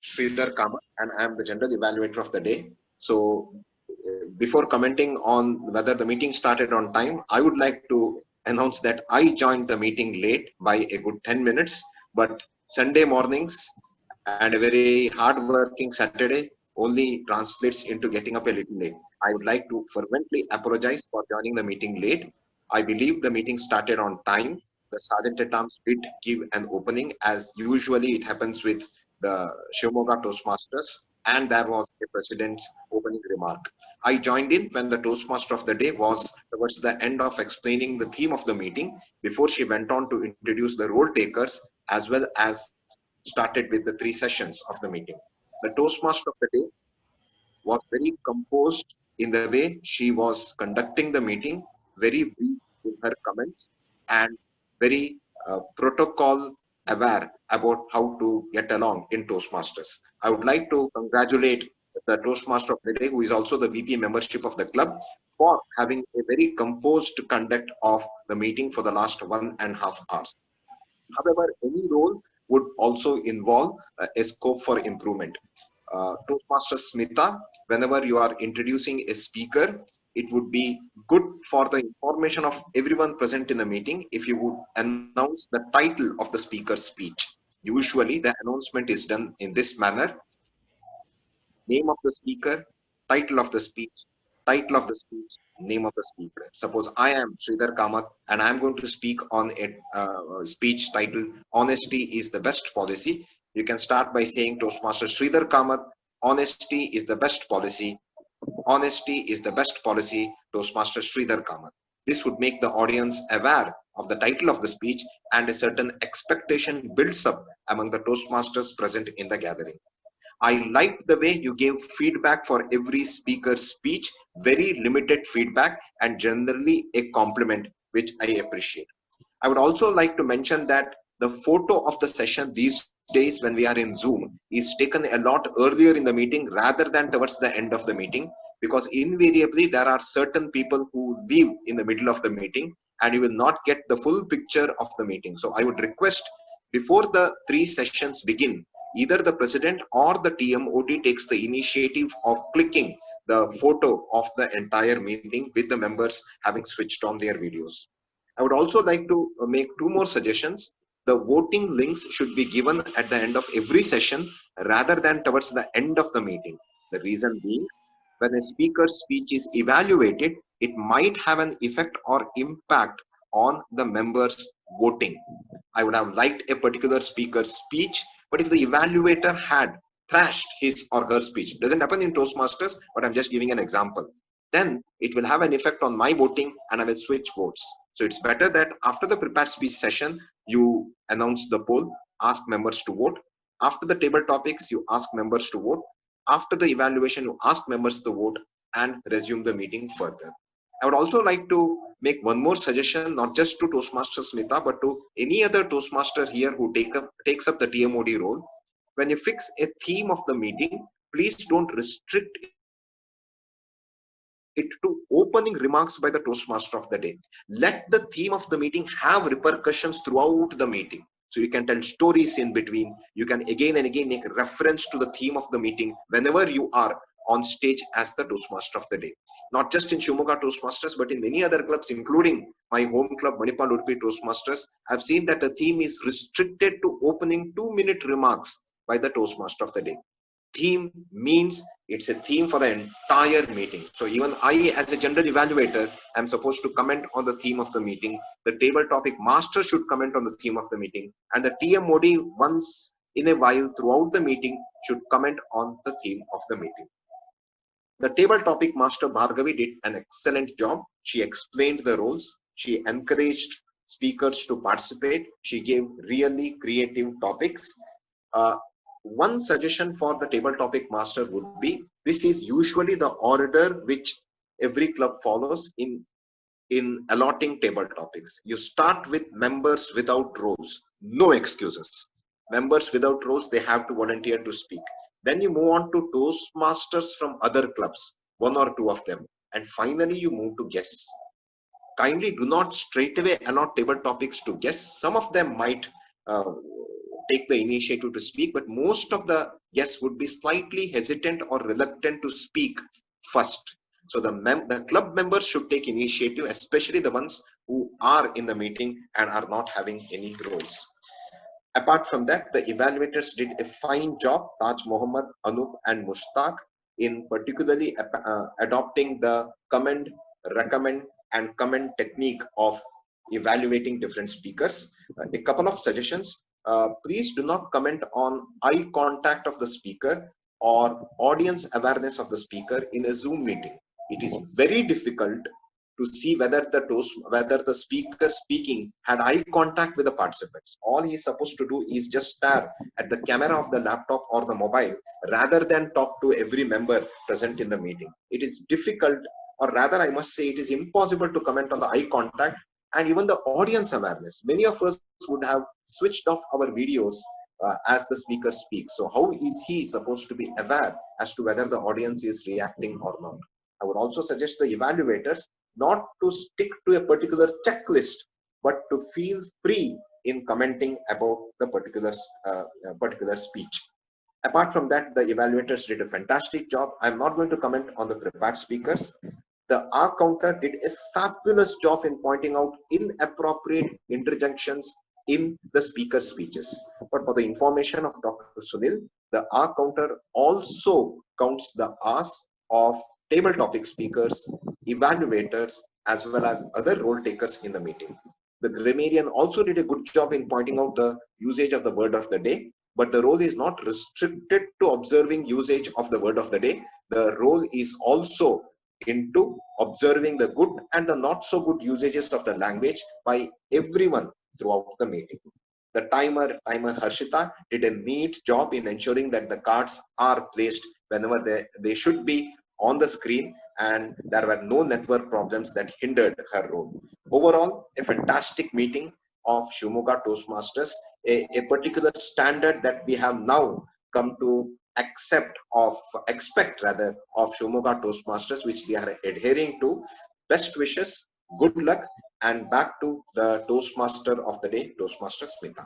Sridhar Kamath, and I am the general evaluator of the day. So, before commenting on whether the meeting started on time, I would like to announce that I joined the meeting late by a good 10 minutes, but Sunday mornings and a very hard-working Saturday only translates into getting up a little late. I would like to fervently apologize for joining the meeting late. I believe the meeting started on time. The Sergeant at Arms did give an opening, as usually it happens with the Shimoga Toastmasters, and there was a president's opening remark. I joined in when the Toastmaster of the day was towards the end of explaining the theme of the meeting before she went on to introduce the role takers as well as started with the 3 sessions of the meeting. The Toastmaster of the day was very composed in the way she was conducting the meeting, very brief in her comments, and very protocol aware about how to get along in Toastmasters. I would like to congratulate the Toastmaster of the day, who is also the VP membership of the club, for having a very composed conduct of the meeting for the last 1.5 hours. However, any role would also involve a scope for improvement. Toastmaster Smita, whenever you are introducing a speaker, it would be good for the information of everyone present in the meeting if you would announce the title of the speaker's speech. Usually, the announcement is done in this manner: name of the speaker, title of the speech, title of the speech, name of the speaker. Suppose I am Sridhar Kamath and I am going to speak on a speech titled Honesty is the Best Policy. You can start by saying, Toastmaster Sridhar Kamath, honesty is the best policy. Honesty is the best policy, Toastmaster Sridhar Kamath. This would make the audience aware of the title of the speech, and a certain expectation builds up among the Toastmasters present in the gathering. I liked the way you gave feedback for every speaker's speech, very limited feedback and generally a compliment, which I appreciate. I would also like to mention that the photo of the session these days when we are in Zoom is taken a lot earlier in the meeting rather than towards the end of the meeting, because invariably there are certain people who leave in the middle of the meeting and you will not get the full picture of the meeting. So I would request, before the 3 sessions begin, either the president or the TMOD takes the initiative of clicking the photo of the entire meeting with the members having switched on their videos. I would also like to make 2 more suggestions. The voting links should be given at the end of every session rather than towards the end of the meeting. The reason being, when a speaker's speech is evaluated, it might have an effect or impact on the members voting. I would have liked a particular speaker's speech, but if the evaluator had thrashed his or her speech, doesn't happen in Toastmasters, but I'm just giving an example, then it will have an effect on my voting and I will switch votes. So it's better that after the prepared speech session, you announce the poll, ask members to vote. After the table topics, you ask members to vote. After the evaluation, you ask members to vote and resume the meeting further. I would also like to make one more suggestion, not just to Toastmaster Smita, but to any other Toastmaster here who takes up the TMOD role. When you fix a theme of the meeting, please don't restrict it to opening remarks by the Toastmaster of the day. Let the theme of the meeting have repercussions throughout the meeting. So you can tell stories in between. You can again and again make reference to the theme of the meeting whenever you are on stage as the Toastmaster of the day. Not just in Shimoga Toastmasters, but in many other clubs, including my home club, Manipal Udupi Toastmasters, I've seen that the theme is restricted to opening 2-minute remarks by the Toastmaster of the day. Theme means it's a theme for the entire meeting. So even I, as a general evaluator, am supposed to comment on the theme of the meeting. The table topic master should comment on the theme of the meeting, and the TMOD once in a while throughout the meeting should comment on the theme of the meeting. The table topic master Bhargavi did an excellent job. She explained the roles. She encouraged speakers to participate. She gave really creative topics. Uh, One suggestion for the table topic master would be, this is usually the order which every club follows in allotting table topics. You start with members without roles, no excuses. Members without roles, they have to volunteer to speak. Then you move on to Toastmasters from other clubs, 1 or 2 of them. And finally, you move to guests. Kindly do not straightaway allot table topics to guests. Some of them might take the initiative to speak, but most of the guests would be slightly hesitant or reluctant to speak first. So the club members should take initiative, especially the ones who are in the meeting and are not having any roles. Apart from that, the evaluators did a fine job, Taj Mohammed, Anup and Mushtaq, in particularly adopting the commend, recommend and comment technique of evaluating different speakers. A couple of suggestions. Please do not comment on eye contact of the speaker or audience awareness of the speaker in a Zoom meeting. It is very difficult to see whether the speaker speaking had eye contact with the participants. All he is supposed to do is just stare at the camera of the laptop or the mobile rather than talk to every member present in the meeting. It is difficult, or rather I must say it is impossible to comment on the eye contact and even the audience awareness. Many of us would have switched off our videos as the speaker speaks. So how is he supposed to be aware as to whether the audience is reacting or not? I would also suggest the evaluators not to stick to a particular checklist, but to feel free in commenting about the particular speech. Apart from that, the evaluators did a fantastic job. I'm not going to comment on the prepared speakers. The R counter did a fabulous job in pointing out inappropriate interjunctions in the speaker's speeches. But for the information of Dr. Sunil, the R counter also counts the R's of table topic speakers, evaluators, as well as other role takers in the meeting. The grammarian also did a good job in pointing out the usage of the word of the day, but the role is not restricted to observing usage of the word of the day. The role is also into observing the good and the not so good usages of the language by everyone throughout the meeting. The timer Harshita did a neat job in ensuring that the cards are placed whenever they should be on the screen, and there were no network problems that hindered her role. Overall, a fantastic meeting of Shimoga Toastmasters, a particular standard that we have now come to expect of Shimoga Toastmasters, which they are adhering to. Best wishes, good luck, and back to the Toastmaster of the day, Toastmaster Smita.